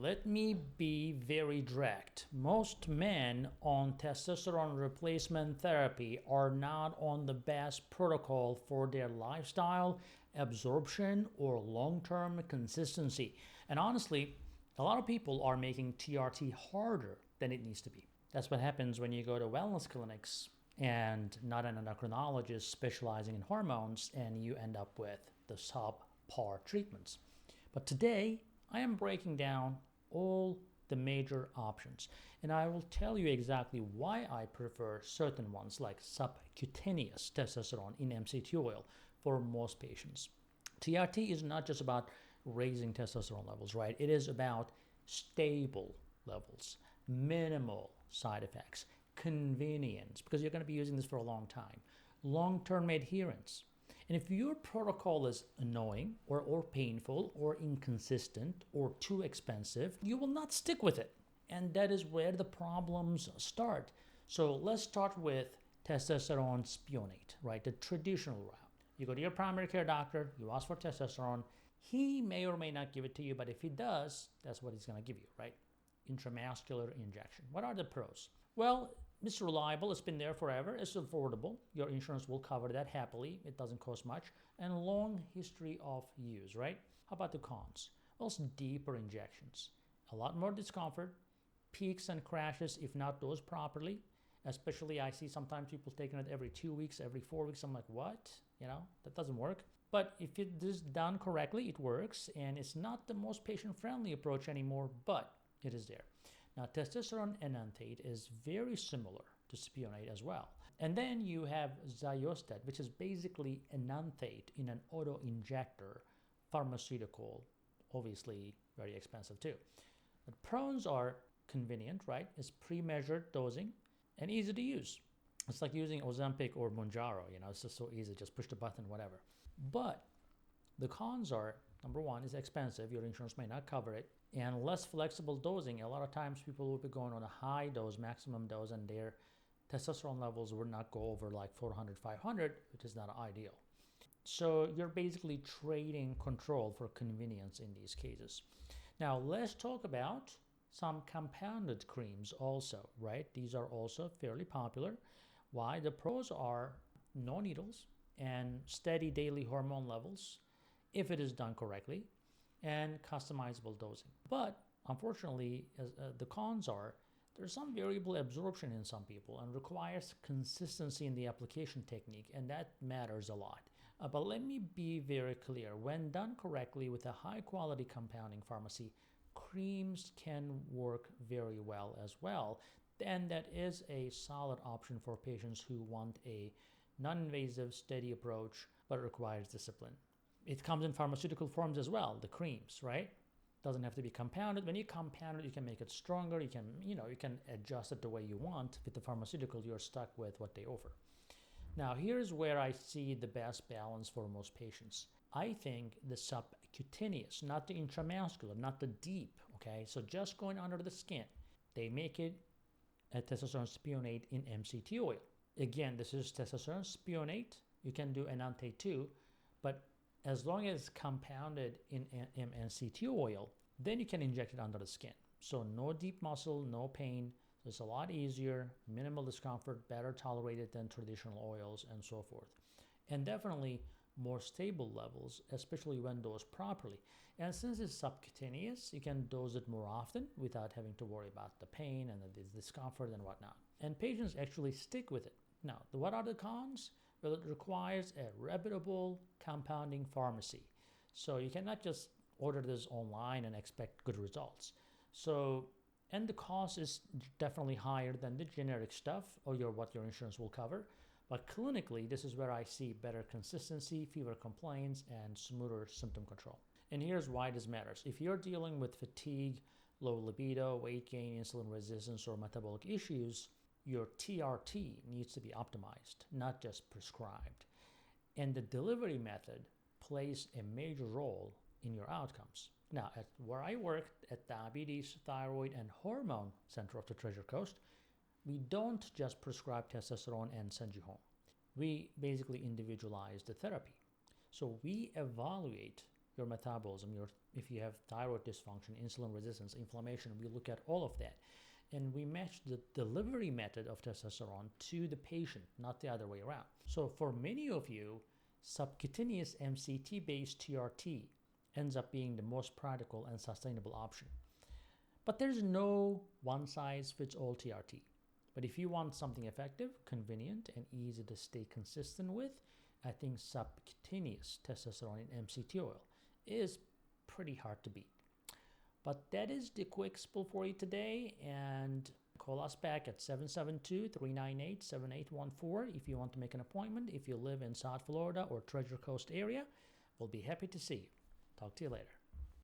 Let me be very direct. Most men on testosterone replacement therapy are not on the best protocol for their lifestyle, absorption, or long-term consistency. And honestly, a lot of people are making TRT harder than it needs to be. That's what happens when you go to wellness clinics and not an endocrinologist specializing in hormones, and you end up with the subpar treatments. But today, I am breaking down all the major options, and I will tell you exactly why I prefer certain ones like subcutaneous testosterone in MCT oil for most patients. TRT is not just about raising testosterone levels, right? It is about stable levels, minimal side effects, convenience, because you're going to be using this for a long time, long-term adherence. And if your protocol is annoying or painful or inconsistent or too expensive, you will not stick with it. And that is where the problems start. So let's start with testosterone cypionate, right? The traditional route. You go to your primary care doctor, you ask for testosterone. He may or may not give it to you, but if he does, that's what he's going to give you, right? Intramuscular injection. What are the pros? Well, it's reliable, it's been there forever, it's affordable, your insurance will cover that happily, it doesn't cost much, and long history of use, right? How about the cons? Well, it's deeper injections, a lot more discomfort, peaks and crashes if not dosed properly, especially I see sometimes people taking it every 2 weeks, every 4 weeks, I'm like, what? That doesn't work. But if it is done correctly, it works, and it's not the most patient-friendly approach anymore, but it is there. Now, testosterone enanthate is very similar to cypionate as well. And then you have Xyosted, which is basically enanthate in an auto-injector pharmaceutical, obviously very expensive too. But pros are convenient, right? It's pre-measured dosing and easy to use. It's like using Ozempic or Mounjaro, it's just so easy, just push the button, whatever. But the cons are, number one, it's expensive. Your insurance may not cover it. And less flexible dosing. A lot of times people will be going on a high dose, maximum dose, and their testosterone levels would not go over like 400, 500, which is not ideal. So you're basically trading control for convenience in these cases. Now let's talk about some compounded creams also, right? These are also fairly popular. Why? The pros are no needles and steady daily hormone levels if it is done correctly, and customizable dosing. But unfortunately, the cons are there's some variable absorption in some people and requires consistency in the application technique, and that matters a lot. But let me be very clear. When done correctly with a high-quality compounding pharmacy, creams can work very well as well. And that is a solid option for patients who want a non-invasive, steady approach, but requires discipline. It comes in pharmaceutical forms as well, the creams, right? Doesn't have to be compounded. When you compound it, you can make it stronger. You can adjust it the way you want. With the pharmaceutical, you're stuck with what they offer. Now, here's where I see the best balance for most patients. I think the subcutaneous, not the intramuscular, not the deep, okay? So just going under the skin. They make it a testosterone cypionate in MCT oil. Again, this is testosterone cypionate. You can do enanthate too, but as long as it's compounded in MCT oil, then you can inject it under the skin. So no deep muscle, no pain. It's a lot easier, minimal discomfort, better tolerated than traditional oils and so forth. And definitely more stable levels, especially when dosed properly. And since it's subcutaneous, you can dose it more often without having to worry about the pain and the discomfort and whatnot. And patients actually stick with it. Now, what are the cons? Well, it requires a reputable compounding pharmacy. So you cannot just order this online and expect good results. And the cost is definitely higher than the generic stuff or what your insurance will cover. But clinically, this is where I see better consistency, fewer complaints, and smoother symptom control. And here's why this matters. If you're dealing with fatigue, low libido, weight gain, insulin resistance, or metabolic issues, your TRT needs to be optimized, not just prescribed. And the delivery method plays a major role in your outcomes. Now, at where I work at Diabetes, Thyroid, and Hormone Center of the Treasure Coast, we don't just prescribe testosterone and send you home. We basically individualize the therapy. So we evaluate your metabolism, your if you have thyroid dysfunction, insulin resistance, inflammation, we look at all of that. And we match the delivery method of testosterone to the patient, not the other way around. So for many of you, subcutaneous MCT-based TRT ends up being the most practical and sustainable option. But there's no one-size-fits-all TRT. But if you want something effective, convenient, and easy to stay consistent with, I think subcutaneous testosterone in MCT oil is pretty hard to beat. But that is the quick spill for you today, and call us back at 772-398-7814 if you want to make an appointment. If you live in South Florida or Treasure Coast area, we'll be happy to see you. Talk to you later.